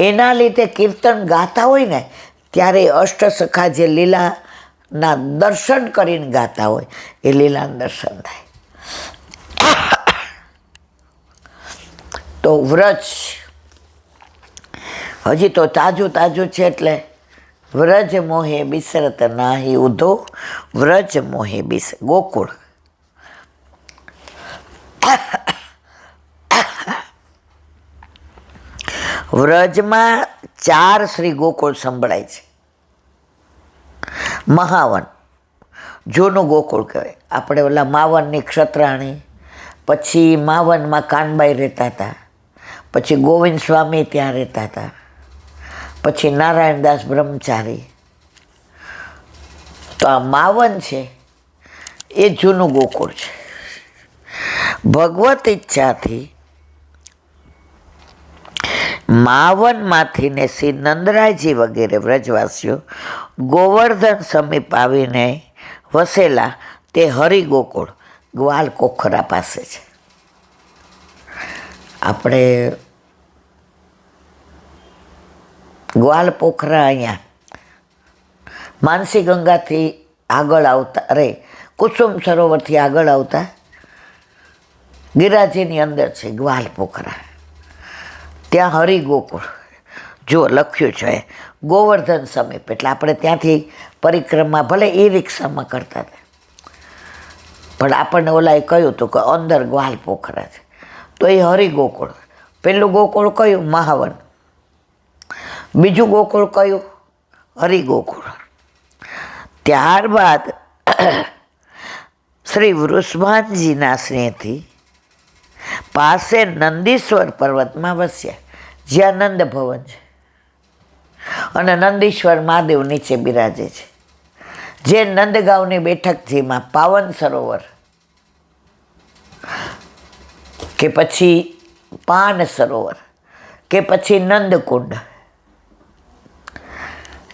એના લીધે કીર્તન ગાતા હોય ને ત્યારે અષ્ટસખા જે લીલાના દર્શન કરીને ગાતા હોય એ લીલાના દર્શન થાય. તો વ્રજ હજી તો તાજું તાજું છે એટલે વ્રજ મોહે બિસરત નાહી ઉધો વ્રજ મોહે ગોકુળ. વ્રજમાં 4 શ્રી ગોકુળ સંભળાય છે. મહાવન જૂનું ગોકુળ કહેવાય. આપણે ઓલા માવનની ક્ષત્રાણી, પછી માવનમાં કાનબાઈ રહેતા હતા, પછી ગોવિંદ સ્વામી ત્યાં રહેતા હતા, પછી નારાયણદાસ બ્રહ્મચારી. તો આ માવન છે એ જૂનું ગોકુળ છે. ભગવત ઈચ્છાથી માવનમાંથી ને શ્રી નંદરાયજી વગેરે વ્રજવાસીઓ ગોવર્ધન સમીપ આવીને વસેલા તે હરિગોકુળ ગ્વાલ કોખરા પાસે છે. આપણે ગ્વાલ પોખરા અહીંયા માનસી ગંગાથી આગળ આવતા, અરે કુસુમ સરોવરથી આગળ આવતા ગિરાજીની અંદર છે ગ્વાલ પોખરા. ત્યાં હરિગોકુળ જો લખ્યું છે ગોવર્ધન સમીપ. એટલે આપણે ત્યાંથી પરિક્રમા ભલે એ રિક્ષામાં કરતા હતા, પણ આપણને ઓલાએ કહ્યું હતું કે અંદર ગ્વાલ પોખરા છે. તો એ હરિગોકુળ. પેલું ગોકુળ કયું? મહાવન. બીજું ગોકુળ કયું? હરિગોકુળ. ત્યારબાદ શ્રી વૃષભાનજીના સ્નેહથી પાસે નંદીશ્વર પર્વતમાં વસ્યા, જ્યાં નંદ ભવન છે. અને નંદીશ્વર મહાદેવ નીચે બિરાજે છે. જે નંદગાંવની બેઠકજીમાં પાવન સરોવર કે પછી પાન સરોવર કે પછી નંદકુંડ,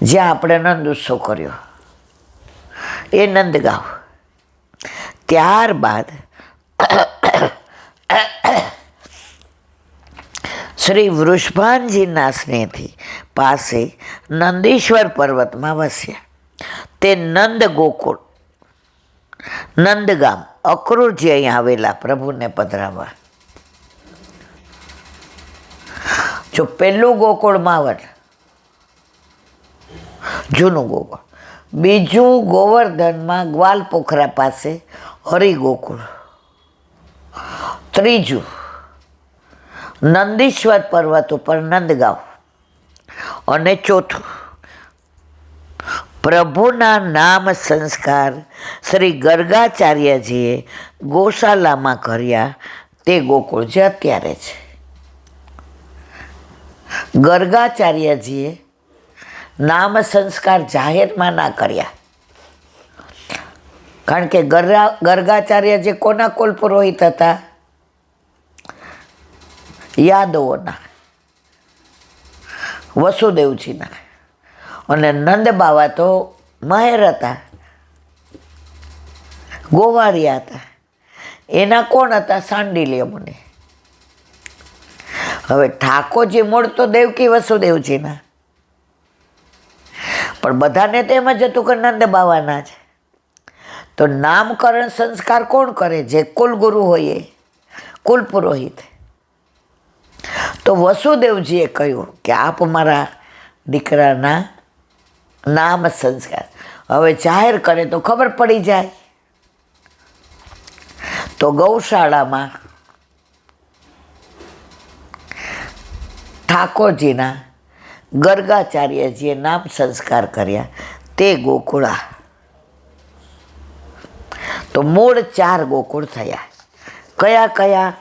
જ્યાં આપણે નંદ ઉત્સવ કર્યો, એ નંદગાંવ. ત્યારબાદ શ્રી વૃષભાનજીના સ્નેહથી પાસે નંદીશ્વર પર્વતમાં વસ્યા. તે નંદ ગોકુળ, નંદગામ, અક્રૂરજી અહીં આવેલા પ્રભુને પધરાવવા. જો પહેલું ગોકુળ માવન, જૂનું ગોકુળ. બીજું ગોવર્ધનમાં ગ્વાલ પોખરા પાસે હરિગોકુળ. ત્રીજું નંદીશ્વર પર્વત ઉપર નંદગાંવ. અને ચોથું પ્રભુના નામ સંસ્કાર શ્રી ગર્ગાચાર્યજીએ ગોશાલામાં કર્યા તે ગોકુળ જે અત્યારે છે. ગર્ગાચાર્યજીએ નામ સંસ્કાર જાહેરમાં ના કર્યા, કારણ કે ગર્ગાચાર્ય જે કોના કુલ પુરોહિત હતા? યાદવોના, વસુદેવજીના. અને નંદ બાવા તો મહેર હતા, ગોવાળિયા હતા. એના કોણ હતા? સાંડિલ્ય મુનિ. હવે ઠાકોરજી મૂળ તો દેવકી વસુદેવજીના, પણ બધાને તો એમ જ હતું કે નંદ બાવાના છે. તો નામકરણ સંસ્કાર કોણ કરે? જે કુલગુરુ હોય એ, કુલ પુરોહિત. તો વસુદેવજીએ કહ્યું કે આપ મારા દીકરાના નામ સંસ્કાર હવે જાહેર કરે તો ખબર પડી જાય. તો ગૌશાળામાં ઠાકોરજીના ગર્ગાચાર્યજીએ નામ સંસ્કાર કર્યા તે ગોકુળા. તો મૂળ 4 ગોકુળ થયા. કયા કયા?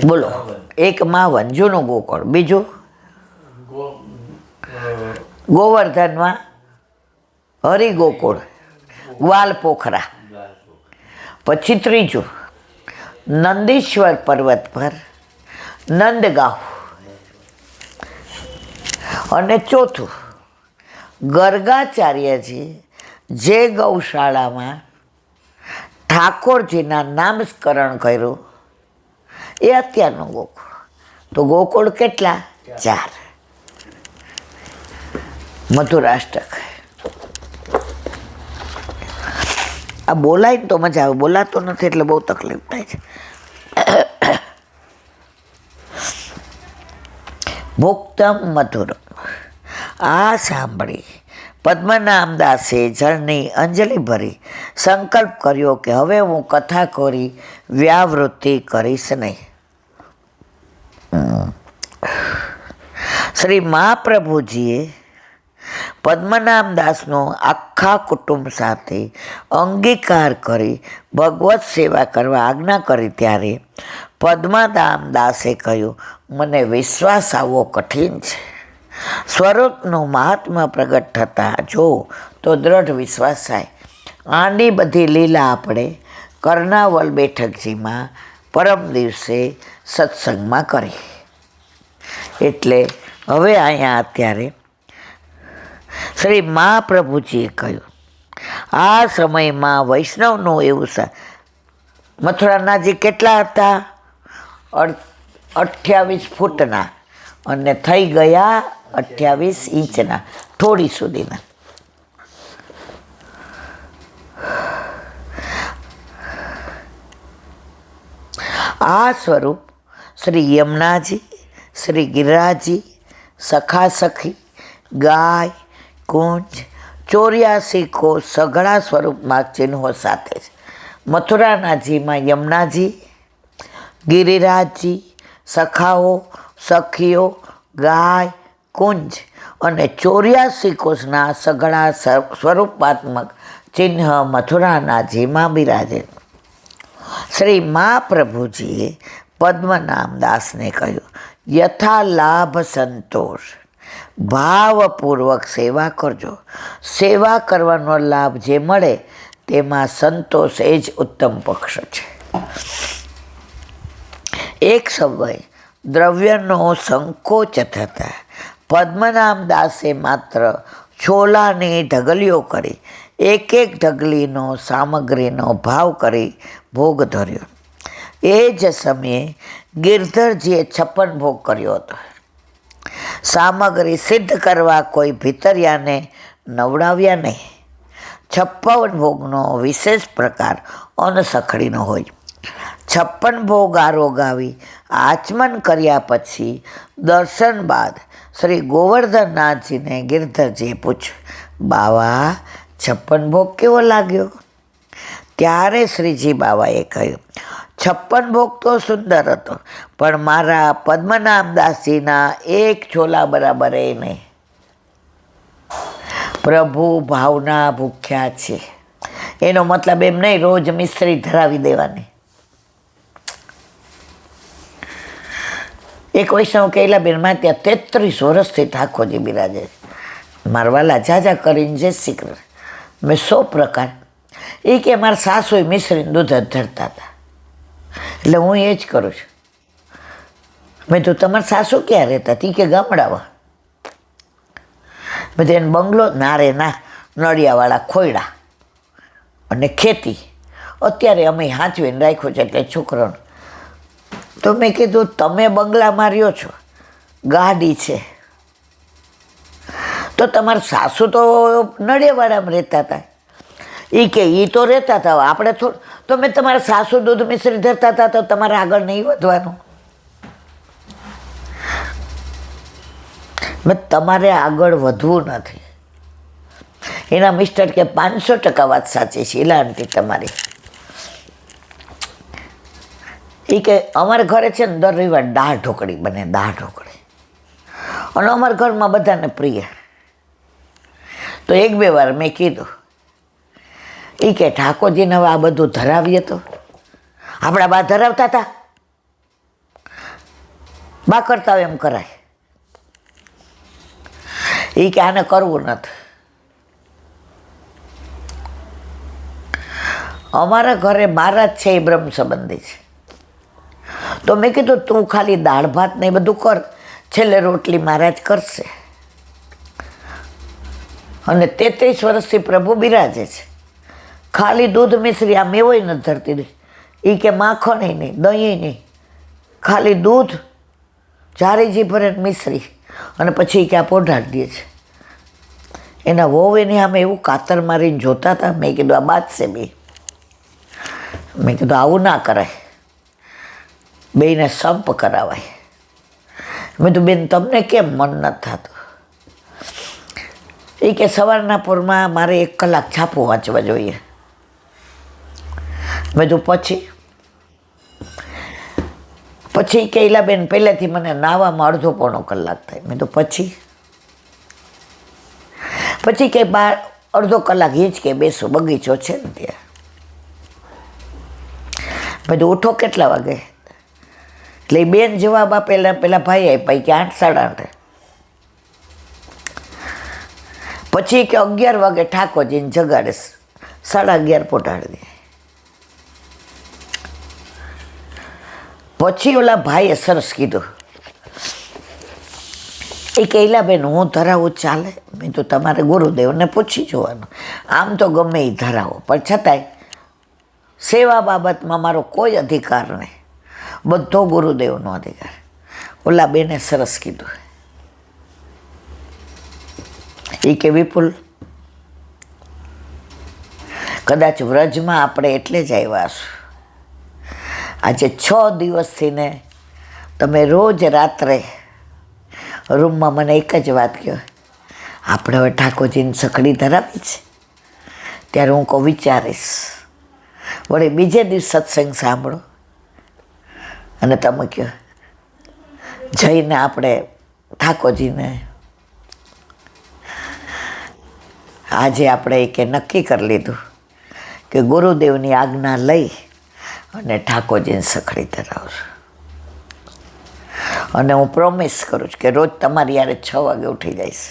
બોલો. એક માવન, જૂનું ગોકુળ. બીજું ગોવર્ધનમાં હરિગોકુળ, ગ્વાલ પોખરા. પછી ત્રીજું નંદીશ્વર પર્વત પર નંદગાંવ. અને ચોથું ગર્ગાચાર્યજી જે ગૌશાળામાં ઠાકોરજીના નામસ્મરણ કર્યું એ અત્યારનું ગોકુળ. તો ગોકુળ કેટલા? 4. મથુરાષ્ટક. આ બોલાય ને તો મજા આવે, બોલાતો નથી એટલે બહુ તકલીફ થાય છે. મુક્તમ મધુરમ. આ સાંભળી પદ્મનામદાસે જળની અંજલિ ભરી સંકલ્પ કર્યો કે હવે હું કથા કરી વ્યાવૃત્તિ કરીશ નહીં. શ્રી મહાપ્રભુજીએ પદ્મનામદાસનો આખા કુટુંબ સાથે અંગીકાર કરી ભગવત સેવા કરવા આજ્ઞા કરી ત્યારે પદ્મનામદાસે કહ્યું, મને વિશ્વાસ આવવો કઠિન છે. સ્વરૂપનું મહાત્મા પ્રગટ થતાં જો તો દ્રઢ વિશ્વાસ થાય. આની બધી લીલા આપણે કર્ણાવલ બેઠકજીમાં પરમ દિવસે સત્સંગમાં કરી. એટલે હવે અહીંયા અત્યારે શ્રી મહાપ્રભુજીએ કહ્યું, આ સમયમાં વૈષ્ણવનું એવું મથુરાનાજી કેટલા હતા? 28 ફૂટના અને થઈ ગયા 28 ઇંચના, થોડી સુધીના. આ સ્વરૂપ શ્રી યમુનાજી, શ્રી ગિરિરાજજી, સખા સખી, ગાય, કુંજ, 84 કોષ સઘળા સ્વરૂપમાં ચિહ્નો સાથે છે. મથુરાનાજીમાં યમુનાજી, ગિરિરાજજી, સખાઓ, સખીઓ, ગાય, કુંજ અને 84 કોષના સઘળા સ્વરૂપાત્મક ચિહ્ન મથુરાનાજીમાં બિરાજે. શ્રી મહાપ્રભુજીએ પદ્મનામદાસને કહ્યું, યથા લાભ સંતોષ, ભાવપૂર્વક સેવા કરજો. સેવા કરવાનો લાભ જે મળે તેમાં સંતોષ એ જ ઉત્તમ પક્ષ છે. એક સમય દ્રવ્યનો સંકોચ થતા પદ્મનામદાસે માત્ર છોલાની ઢગલીઓ કરી એક ઢગલીનો સામગ્રીનો ભાવ કરી ભોગ ધર્યો. એ જ સમયે ગિરધરજીએ 56 ભોગ કર્યો હતો. સામગ્રી સિદ્ધ કરવા કોઈ ભીતરિયાને નવડાવ્યા નહીં. 56 ભોગનો વિશેષ પ્રકાર અનસખડીનો હોય. 56 ભોગ આરોગાવી આચમન કર્યા પછી દર્શન બાદ શ્રી ગોવર્ધનનાથજીને ગિરધરજીએ પૂછ્યું, બાવા 56 ભોગ કેવો લાગ્યો? ત્યારે શ્રીજી બાવાએ કહ્યું, 56 ભોગ તો સુંદર હતો, પણ મારા પદ્મનામદાસજીના એક છોલા બરાબર એ નહીં. પ્રભુ ભાવના ભૂખ્યા છે. એનો મતલબ એમ નહીં રોજ મિશ્રી ધરાવી દેવાની. એક વૈષ્ણવ કૈલાબેનમાં ત્યાં 33 વર્ષથી ઠાકોરજી બિરાજે. મારવાલા જાજા કરીને જે શીખર મેં 100 પ્રકાર. એ કે મારા સાસુએ મિશ્રીને દૂધ જ ધરતા હતા, એટલે હું એ જ કરું છું. મેં તો તમારા સાસુ ક્યાં રહેતા હતી? કે ગામડામાં. મેં તો એને બંગલો ના રે ના, નળિયાવાળા ખોયડા અને ખેતી. અત્યારે અમે હાંચવીને રાખ્યો છે એટલે છોકરાઓને. તો મેં કીધું, તમે બંગલામાં રહ્યો છો, ગાડી છે, તો તમારા સાસુ તો નળિયાવાળામાં રહેતા હતા. એ કે એ તો રહેતા હતા, આપણે થોડું. તો મેં તમારા સાસુ દૂધ મિશ્રી ધરતા હતા તો તમારે આગળ નહીં વધવાનું. મેં તમારે આગળ વધવું નથી. એના મિસ્ટર કે 500% વાત સાચી છે ઇલાંટી તમારી. એ કે અમારા ઘરે છે ને દર રવિવાર દાળ ઢોકળી બને, દાળ ઢોકળી, અને અમારા ઘરમાં બધાને પ્રિય. તો 1-2 વાર મેં કીધું, એ કે ઠાકોરજીને હવે આ બધું ધરાવીએ તો આપણા બા ધરાવતા હતા, બા કરતા હોય એમ કરાય. એ કે આને કરવું નથી. અમારા ઘરે મારા જ છે એ બ્રહ્મ સંબંધી છે. તો મેં કીધું તું ખાલી દાળ ભાત ને એ બધું કર, છેલ્લે રોટલી મારા જ કરશે. અને 33 વર્ષથી પ્રભુ બિરાજે છે. ખાલી દૂધ મિશ્રી આ મેવોય નથી ધરતી. એ કે માખણ નહીં, દહીં નહીં, ખાલી દૂધ ચારેજી ભરે મિશ્રી, અને પછી ક્યાં પોઢાડી દે છે. એના વહુ એની સામે એવું કાતર મારીને જોતા હતા. મેં કીધું આ બાત છે બે. મેં કીધું આવું ના કરાય, બેયને સંપ કરાવાય. મેં કીધું બેન તમને કેમ મન નથી થતું? એ કે સવારના પોરમાં મારે 1 કલાક છાપું વાંચવા જોઈએ. મેં કીધું પછી કે બેન પહેલેથી મને નાવામાં અડધો પોણો કલાક થાય. મેં તો પછી કે અડધો કલાક હિંચકે બેસો, બગીચો છે ને ત્યાં. મેં તો ઉઠો કેટલા વાગે? એટલે એ બેન જવાબ આપેલા પેલા ભાઈ આપ્યા કે 8 સાડા 8. પછી કે 11 વાગે ઠાકોરજીને જગાડે, 11:30 પોટાડી દે. પછી ઓલા ભાઈએ સરસ કીધું, એ કે બેન હું ધરાવું ચાલે? મેં તો તમારે ગુરુદેવને પૂછી જોવાનું. આમ તો ગમે એ ધરાવો, પણ છતાંય સેવા બાબતમાં મારો કોઈ અધિકાર નહીં, બધો ગુરુદેવનો અધિકાર. ઓલા બેને સરસ કીધું. એ કે વિપુલ, કદાચ વ્રજમાં આપણે એટલે જ આવ્યા છું. આજે 6 દિવસથી ને તમે રોજ રાત્રે રૂમમાં મને એક જ વાત કહો, આપણે હવે ઠાકોરજીની સખડી ધરાવી છે. ત્યારે હું કહું વિચારીશ, વળી બીજે દિવસ સત્સંગ સાંભળો અને તમે કહો જઈને આપણે ઠાકોરજીને આજે આપણે કે નક્કી કરી લીધું કે ગુરુદેવની આજ્ઞા લઈ અને ઠાકોરજીને સખડી ધરાવશું. અને હું પ્રોમિસ કરું છું કે રોજ તમારી યારે 6 વાગે ઉઠી જઈશ.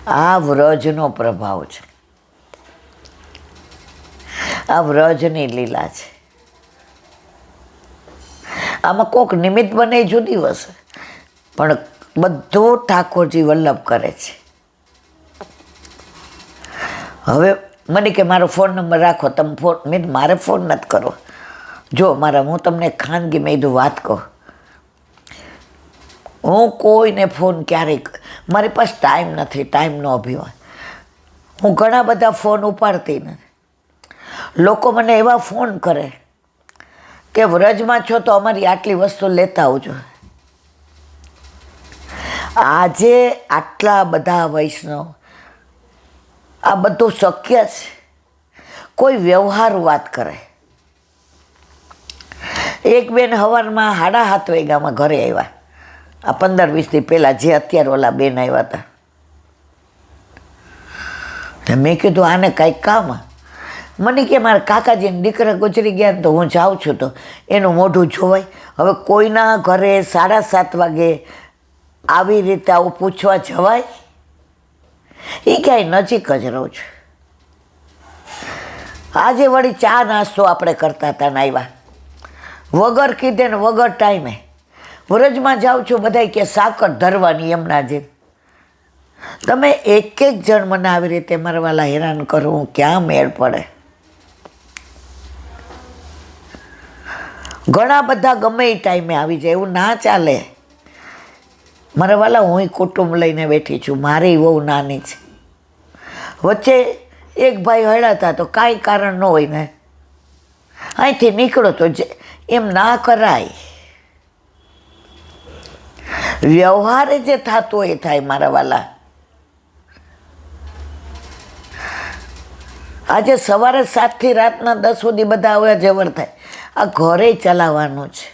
આ વ્રજનો પ્રભાવ છે, આ વ્રજની લીલા છે. આમાં કોક નિમિત્ત બને એ જુદી વસે, પણ બધું ઠાકોરજી વલ્લભ કરે છે. હવે મને કે મારો ફોન નંબર રાખો, તમે ફોન, મારે ફોન નથી કરો. જો હું તમને ખાનગી મેં કીધું વાત કહું, હું કોઈને ફોન ક્યારેય, મારી પાસે ટાઈમ નથી, ટાઈમનો અભિમાન. હું ઘણા બધા ફોન ઉપાડતી નથી. લોકો મને એવા ફોન કરે કે વ્રજમાં છો તો અમારી આટલી વસ્તુ લેતા આવજો. આજે આટલા બધા વૈષ્ણવ, આ બધું શક્ય છે? કોઈ વ્યવહાર વાત કરે. એક બેન સવારમાં 7:30 વાગ્યામાં ઘરે આવ્યા, આ 15-20 દી પહેલાં, જે અત્યારે ઓલા બેન આવ્યા હતા. મેં કીધું આને કાંઈક કામ? મને કે મારા કાકાજીને દીકરા ગુજરી ગયા ને તો હું જાઉં છું તો એનું મોઢું જોવાય. હવે કોઈના ઘરે 7:30 વાગે આવી રીતે આવું પૂછવા જવાય? એ ક્યાંય નજીક જ રહું છું. આજે વળી ચા નાસ્તો આપણે કરતા હતા ને આવ્યા, વગર કીધે ને વગર ટાઈમે. વ્રજમાં જાઉં છું, બધા કે સાકર ધરવાની એમના જે. તમે એક જણ મને આવી રીતે મારા વાલા હેરાન કરો, હું ક્યાં મેળ પડે? ઘણા બધા ગમે એ ટાઈમે આવી જાય, એવું ના ચાલે. મારા વાલા હું કુટુંબ લઈને બેઠી છું, મારી બહુ નાની છે. વચ્ચે એક ભાઈ હળાતા તો કાંઈ કારણ ન હોય ને, અહીંથી નીકળો તો એમ ના કરાય. વ્યવહારે જે થતો એ થાય મારા વાલા. આજે સવારે 7 થી રાતના 10 સુધી બધા અવર જવર થાય. આ ઘરે ચલાવવાનું છે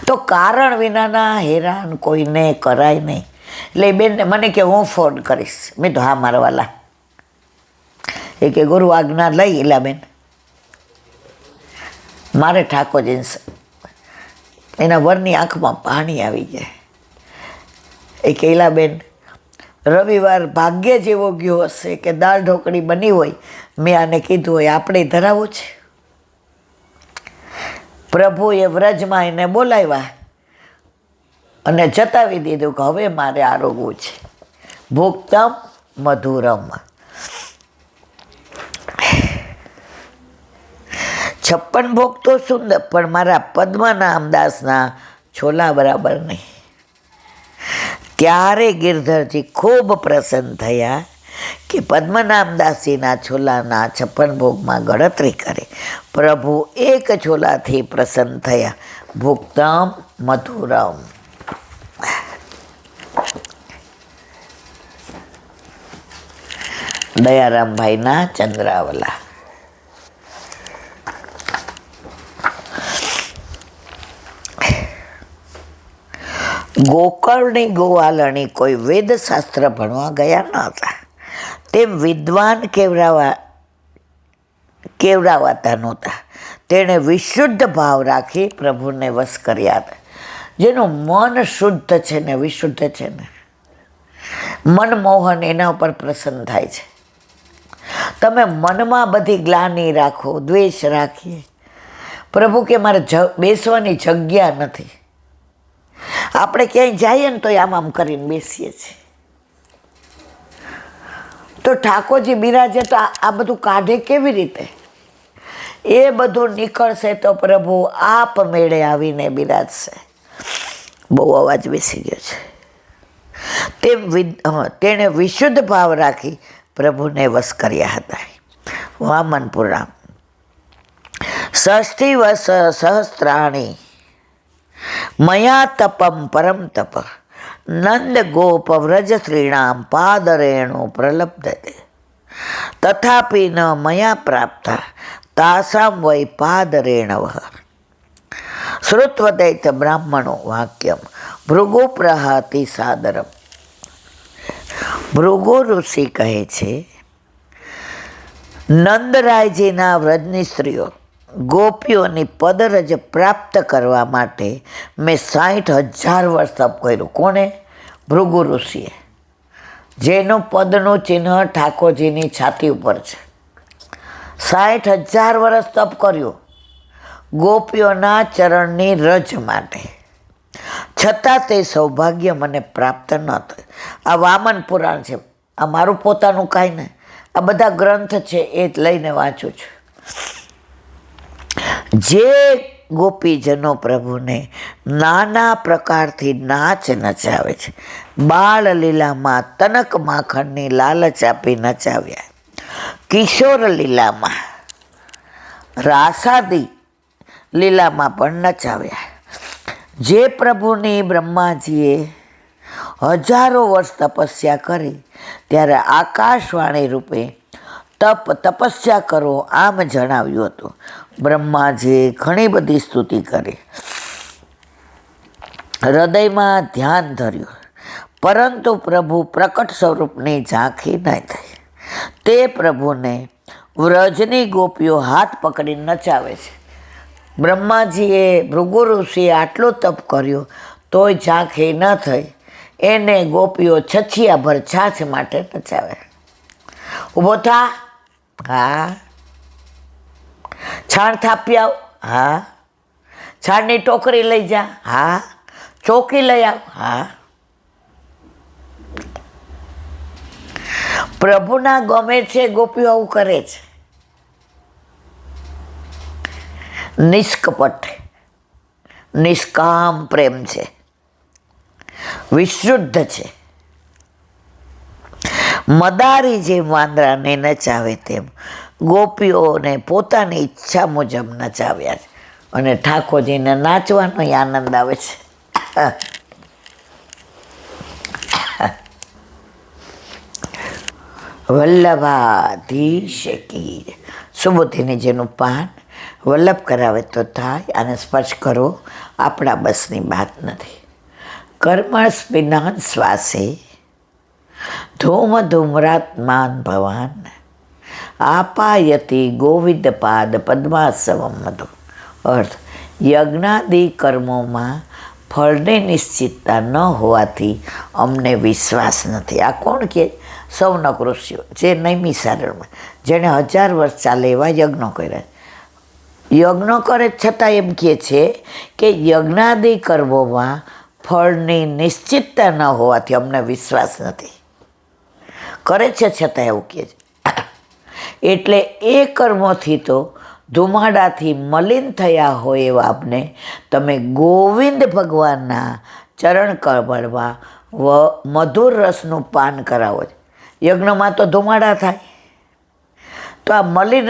તો કારણ વિનાના હેરાન કોઈને કરાય નહીં. એટલે બેનને મને કે હું ફોન કરીશ. મેં તો હા મારા વાલા. એ કે ગુરુ આજ્ઞા લઈ એલા બેન, મારે ઠાકોરજી એના વરની આંખમાં પાણી આવી જાય. એ કે એલા બેન, રવિવાર ભાગ્ય જેવો ગયો હશે કે દાળ ઢોકળી બની હોય, મેં આને કીધું હોય આપણે ધરાવવું છે. પ્રભુએ વ્રજમાં એને બોલાવ્યા અને જતાવી દીધું કે હવે મારે આરોગવું છે. ભોક્તમ મધુરમ. 56 ભોગ તો સુંદર, પણ મારા પદ્મનામદાસના છોલા બરાબર નહીં. ત્યારે ગિરધરજી ખૂબ પ્રસન્ન થયા કે પદ્મનામદાસીના છોલાના 56 ભોગમાં ગણતરી કરે. પ્રભુ એક છોલાથી પ્રસન્ન થયા. ભુક્તમ મધુરમ. દયારામભાઈના ચંદ્રાવલા. ગોકર્ણની ગોવાલણી કોઈ વેદશાસ્ત્ર ભણવા ગયા ન હતા. તેમ વિદ્વાન કેવડાવાતા નહોતા. તેણે વિશુદ્ધ ભાવ રાખી પ્રભુને વશ કર્યા હતા. જેનું મન શુદ્ધ છે ને, વિશુદ્ધ છે ને, મનમોહન, એના ઉપર પ્રસન્ન થાય છે. તમે મનમાં બધી ગ્લાની રાખો, દ્વેષ રાખીએ. પ્રભુ કે મારે બેસવાની જગ્યા નથી. આપણે ક્યાંય જઈએ ને તો આમ કરીને બેસીએ છીએ. તો ઠાકોરજી બિરાજે તો આ બધું કાઢે કેવી રીતે? એ બધું નીકળશે તો પ્રભુ આપ મેળે આવીને બિરાજશે. બહુ અવાજ બેસી ગયો છે. તેણે વિશુદ્ધ ભાવ રાખી પ્રભુને વશ કર્યા હતા. વામન પુરાણ. ષષ્ઠી સહસ્ત્રાણી મયા તપમ પરમ તપ નંદ ગોપ વ્રજ શ્રીણામ પાદરેણુ પ્રલબ્ધતે તથાપિ ન મયા પ્રાપ્ત તાસામ વૈ પાદરેણવ. શ્રુત્વદૈત બ્રાહ્મણો વાક્યમ ભૃગુ પ્રહાતિ સાદરમ. ભૃગુ ઋષિ કહે છે, નંદરાયજીના વ્રજની સ્ત્રીઓ ગોપીઓની પદરજ પ્રાપ્ત કરવા માટે મેં 60,000 વર્ષ તપ કર્યું. કોને? ભૃગુ ઋષિએ. જેનું પદનું ચિહ્ન ઠાકોરજીની છાતી ઉપર છે. 60,000 વર્ષ તપ કર્યું ગોપીઓના ચરણની રજ માટે. છતાં તે સૌભાગ્ય મને પ્રાપ્ત ન થયું. આ વામન પુરાણ છે. આ મારું પોતાનું કાંઈ નહીં, આ બધા ગ્રંથ છે, એ જ લઈને વાંચું છું. જે ગોપીજનો પ્રભુને નાના પ્રકારથી નાચ નચાવે છે, બાળ લીલામાં તનક માખણની લાલચ આપી નચાવ્યા, કિશોર લીલામાં, રાસાદી લીલામાં પણ નચાવ્યા. જે પ્રભુની બ્રહ્માજીએ 1000 વર્ષ તપસ્યા કરી ત્યારે આકાશવાણી રૂપે તપસ્યા કરો આમ જણાવ્યું હતું. બ્રહ્માજીએ ઘણી બધી સ્તુતિ કરી, હૃદયમાં ધ્યાન ધર્યું, પરંતુ પ્રભુ પ્રકટ સ્વરૂપની ઝાંખી નહીં થઈ. તે પ્રભુને વ્રજની ગોપીઓ હાથ પકડી નચાવે છે. બ્રહ્માજીએ ભૃગુ ઋષિએ આટલો તપ કર્યો તોય ઝાંખી ન થઈ. એને ગોપીઓ છછિયા ભર છાછ માટે નચાવે. ઊભો થા, હા. છાણ થાપી આવ, હા. છાણની ટોકરી લઈ જા, હા. ચોકી લઈ આવ, હા. પ્રભુના ગમે છે ગોપીઓ આવું કરે છે. નિષ્કપટ, નિષ્કામ પ્રેમ છે, વિશુદ્ધ છે. મદારી જેમ વાંદરાને નચાવે તેમ ગોપીઓને પોતાની ઈચ્છા મુજબ નચાવ્યા છે. અને ઠાકોરજીને નાચવાનો આનંદ આવે છે. વલ્લભાધીશ કી. સુબોધીની જેનું પાન વલ્લભ કરાવે તો થાય, અને સ્પર્શ કરો આપણા બસની વાત નથી. કર્મસ્મિનાન શ્વાસે ધૂમ ધૂમ્રાત્માન ભવાન આપાયતી ગોવિંદ પાદ પદ્માસવમ મધુ. અર્થ: યજ્ઞાદિ કર્મોમાં ફળની નિશ્ચિતતા ન હોવાથી અમને વિશ્વાસ નથી. આ કોણ કે? સૌનક ઋષિઓ, જે નૈમિષારણ્યમાં, જેણે 1000 વર્ષ ચાલે એવા યજ્ઞો કર્યા. યજ્ઞો કરે છતાં એમ કહે છે કે યજ્ઞાદિ કર્મોમાં ફળની નિશ્ચિતતા ન હોવાથી અમને વિશ્વાસ નથી. કરે છે છતાં એવું કહે છે. એટલે એ કર્મોથી તો ધુમાડાથી મલિન થયા હોય એવા આપને તમે ગોવિંદ ભગવાનના ચરણ કમળમાં મધુર રસનું પાન કરાવો છો. યજ્ઞમાં તો ધુમાડા થાય, તો આ મલિન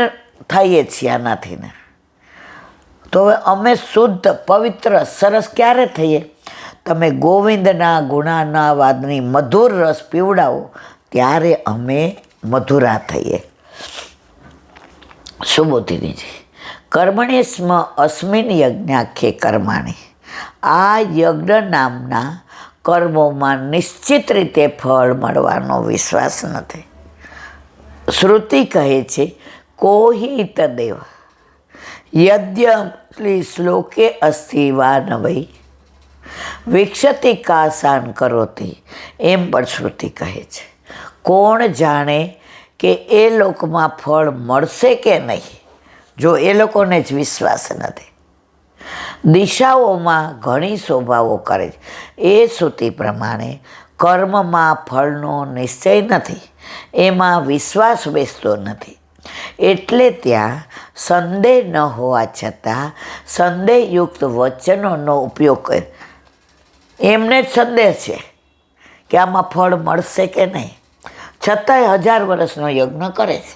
થઈએ છીએ આનાથી ને. તો હવે અમે શુદ્ધ પવિત્ર સરસ ક્યારે થઈએ? તમે ગોવિંદના ગુણાનાવાદની મધુર રસ પીવડાવો ત્યારે અમે મધુરા થઈએ. સુબોધિનીજી, કર્મણ્ય સ્મ અસ્મિન યજ્ઞાખ્યે કર્માણી. આ યજ્ઞ નામના કર્મોમાં નિશ્ચિત રીતે ફળ મળવાનો વિશ્વાસ નથી. શ્રુતિ કહે છે કોહિ તદેવ યદ્યપી શ્લોકે અસ્તિ વા ન વૈ વિક્ષતિ કાસાન કરોતી. એમ પણ શ્રુતિ કહે છે કોણ જાણે કે એ લોકમાં ફળ મળશે કે નહીં, જો એ લોકોને જ વિશ્વાસ નથી. દિશાઓમાં ઘણી શોભાઓ કરે છે. એ શ્રુતિ પ્રમાણે કર્મમાં ફળનો નિશ્ચય નથી, એમાં વિશ્વાસ બેસતો નથી. એટલે ત્યાં સંદેહ ન હોવા છતાં સંદેહયુક્ત વચનોનો ઉપયોગ કરે. એમને જ સંદેહ છે કે આમાં ફળ મળશે કે નહીં, છતાંય 1000 વર્ષનો યજ્ઞ કરે છે.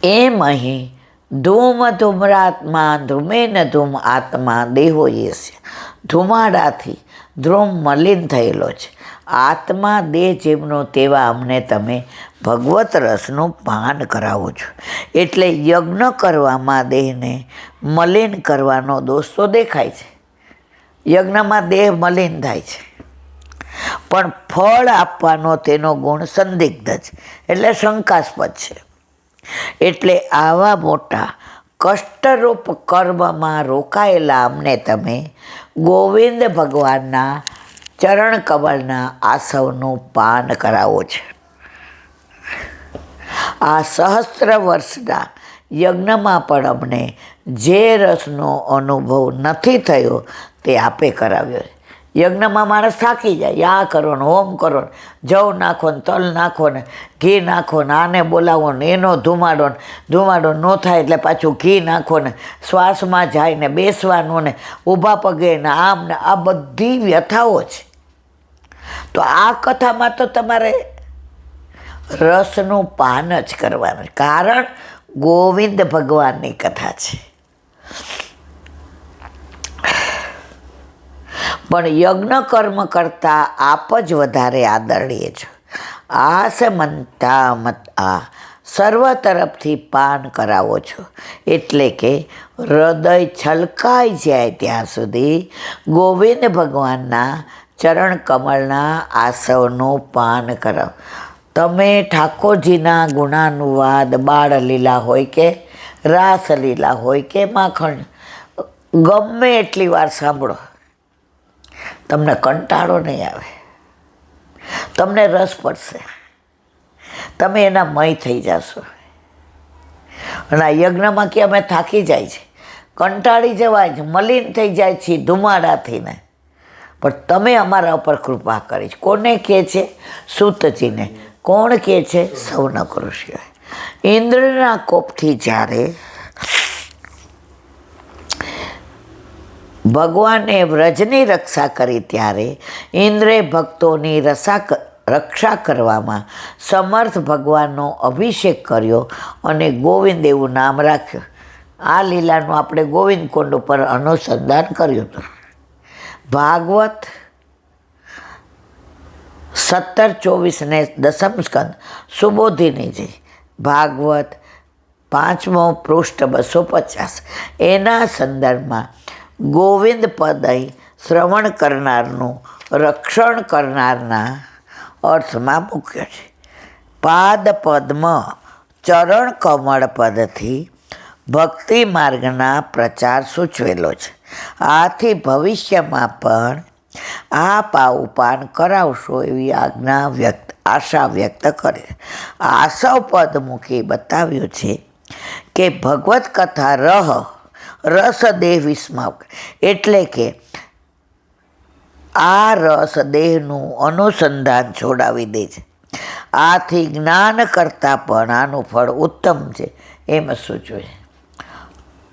એમ અહીં ધૂમ ધૂમ્રાત્મા ધૂમેન ધૂમ આત્મા દેહો યસ્ય. ધુમાડાથી ધ્રુમ મલિન થયેલો છે. આત્મા દેહ જેમનો તેવા અમને તમે ભગવત રસનું પાન કરાવો છો. એટલે યજ્ઞ કરવામાં દેહને મલિન કરવાનો દોષ તો દેખાય છે. યજ્ઞમાં દેહ મલિન થાય છે, પણ ફળ આપવાનો તેનો ગુણ સંદિગ્ધ છે, એટલે શંકાસ્પદ છે. એટલે આવા મોટા કષ્ટરૂપ કર્મમાં રોકાયેલા અમને તમે ગોવિંદ ભગવાનના ચરણ કમળના આસવનું પાન કરાવો છે. આ સહસ્ત્ર વર્ષના યજ્ઞમાં પણ અમને જે રસનો અનુભવ નથી થયો તે આપે કરાવ્યો છે. યજ્ઞમાં માણસ થાકી જાય, આ કરો ને હોમ કરો ને, જવ નાખો ને તલ નાખો ને ઘી નાખો ને આને બોલાવો ને એનો ધુમાડો ન થાય એટલે પાછું ઘી નાખો ને શ્વાસમાં જાય ને બેસવાનું ને ઊભા પગે ને આમ ને આ બધી વ્યથાઓ છે. તો આ કથામાં તો તમારે રસનું પાન જ કરવાનું, કારણ ગોવિંદ ભગવાનની કથા છે. પણ યજ્ઞ કર્મ કરતાં આપ જ વધારે આદરણીય છો. આ સમંતા મત આ સર્વ તરફથી પાન કરાવો છો. એટલે કે હૃદય છલકાઈ જાય ત્યાં સુધી ગોવિંદ ભગવાનના ચરણ કમળના આસવનું પાન કરાવો. તમે ઠાકોરજીના ગુણાનુવાદ બાળલીલા હોય કે રાસલીલા હોય કે માખણ ગમે એટલી વાર સાંભળો, તમને કંટાળો નહીં આવે, તમને રસ પડશે, તમે એના મય થઈ જશો. અને આ યજ્ઞમાં કે અમે થાકી જાય છે, કંટાળી જવાય છે, મલિન થઈ જાય છે ધુમાડાથી ને, પણ તમે અમારા ઉપર કૃપા કરી છે. કોને કહે છે? સૂતજીને. કોણ કહે છે? સૌનક ઋષિ. ઇન્દ્રના કોપથી જ્યારે ભગવાને વ્રજની રક્ષા કરી ત્યારે ઇન્દ્રે ભક્તોની રક્ષા કરવામાં સમર્થ ભગવાનનો અભિષેક કર્યો અને ગોવિંદ એવું નામ રાખ્યું. આ લીલાનું આપણે ગોવિંદ કુંડ ઉપર અનુસંધાન કર્યું હતું. ભાગવત 17-24 ને દસમ સ્કંદ સુબોધિનીજી, ભાગવત 5મો પૃષ્ઠ 250. એના સંદર્ભમાં ગોવિંદ પદ અહીં શ્રવણ કરનારનું રક્ષણ કરનારના અર્થમાં મૂક્યો છે. પાદ પદ્મ ચરણ કમળ પદથી ભક્તિ માર્ગના પ્રચાર સૂચવેલો છે. આથી ભવિષ્યમાં પણ આ ઉપાન કરાવશો એવી આશા વ્યક્ત કરે. આસવ પદ મૂકી બતાવ્યું છે કે ભગવત કથા રસ દેહ વિસ્માવ, એટલે કે આ રસ દેહનું અનુસંધાન છોડાવી દે છે. આથી જ્ઞાન કરતાં પણ આનું ફળ ઉત્તમ છે. એમ સૂચવે.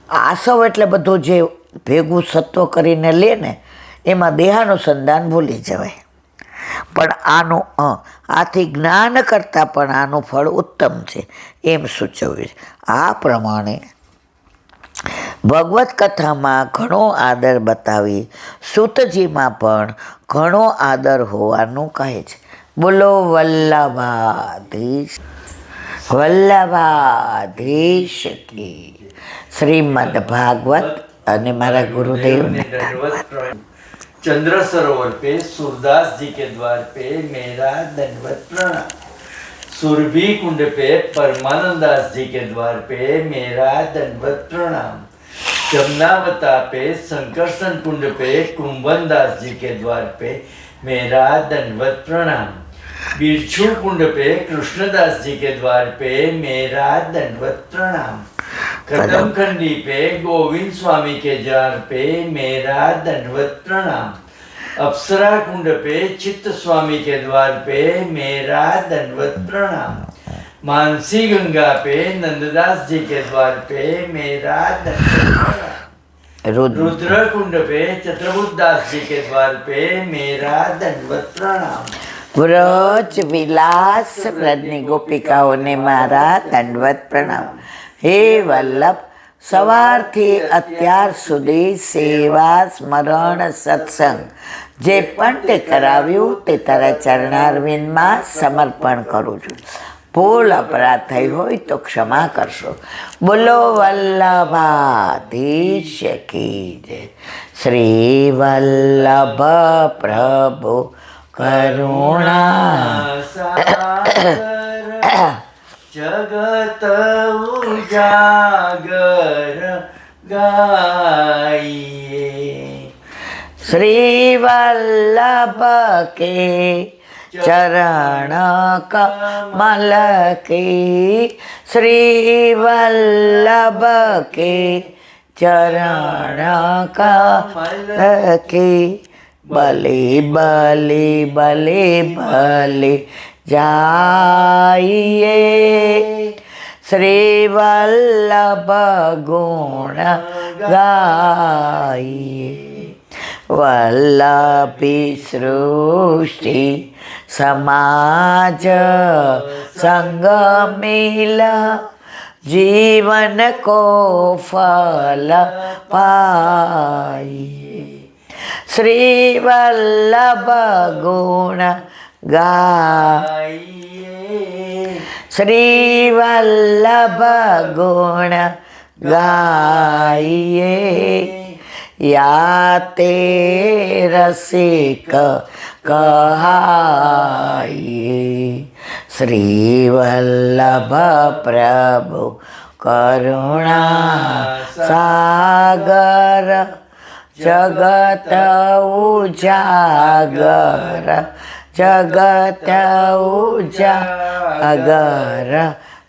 આસવ એટલે બધું જે ભેગું સત્વ કરીને લે ને એમાં દેહાનુસંધાન ભૂલી જવાય. પણ આનું આથી જ્ઞાન કરતાં પણ આનું ફળ ઉત્તમ છે એમ સૂચવ્યું. આ પ્રમાણે ભગવત કથામાં ઘણો આદર બતાવી સૂતજીમાં પણ ઘણો આદર હોવાનું કહે છે. બોલો વલ્લભાધીશ કી. શ્રીમદ ભાગવત અને મારા गुरुदेव चंद्र सरोवर पे सूरदास जी के द्वार पे मेरा दंडवत प्रणाम. सुरभि कुंड पे परमानंद दास जी के द्वार पे मेरा दंडवत प्रणाम. जमुनावता पे संकर्षण कुंड पे कुंभन दास जी के द्वार पे मेरा दंडवत प्रणाम. बिरछू कुंड पे कृष्णदास जी के द्वार पे मेरा दंडवत प्रणाम. कदमखंडी पे गोविंद स्वामी के द्वार पे मेरा दंडवत प्रणाम. अप्सरा कुंड पे चित्त स्वामी के द्वार पे मेरा दंडवत प्रणाम. मानसी गंगा पे नंददास जी के द्वार पे मेरा दंडवत प्रणाम. रुद्र कुंड पे चतुर्भुज दास जी के द्वार पे मेरा दंडवत प्रणाम. વ્રજ વિલાસ વ્રજની ગોપિકાઓને મારા દંડવત પ્રણામ. હે વલ્લભ, સવારથી અત્યાર સુધી સેવા સ્મરણ સત્સંગ જે પણ તે કરાવ્યું તે તારા ચરણારવિંદમાં સમર્પણ કરું છું. ભૂલ અપરાધ થઈ હોય તો ક્ષમા કરશો. બોલો વલ્લભાધીશ કી જય. શ્રી વલ્લભ પ્રભુ કરુણા जगत उजागर गाइए. श्री वल्लभ के चरण कमल की. श्री वल्लभ के चरण कमल की. बलि बलि बलि बलि जाइए. श्री वल्लभ गुण गाइए. वल्लभी सृष्टि समाज संग मिला जीवन को फल पाइए. श्री वल्लभ गुण गाइए. श्री वल्लभ गुण गाइए. या ते रसिक कहाइए. श्री वल्लभ प्रभु करुणा सागर जगत उजागर. जगत उजागर.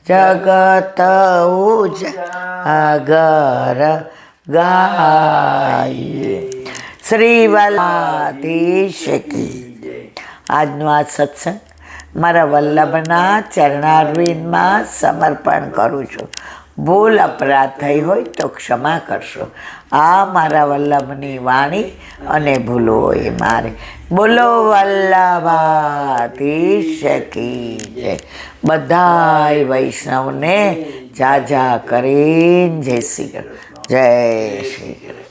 जगत उजागर ગાઈએ. શ્રી વલ્લભાધીશ કી. આજનો આ સત્સંગ મારા વલ્લભના ચરણારવિંદમાં સમર્પણ કરું છું. ભૂલ અપરાધ થઈ હોય તો ક્ષમા કરશો. આ મારા વલ્લભની વાણી અને ભૂલો એ મારે. બોલો વલ્લભાધીશ કી જય. બધાય વૈષ્ણવને જાજા કરીને જય શ્રી કૃષ્ણ. જય શ્રી કૃષ્ણ.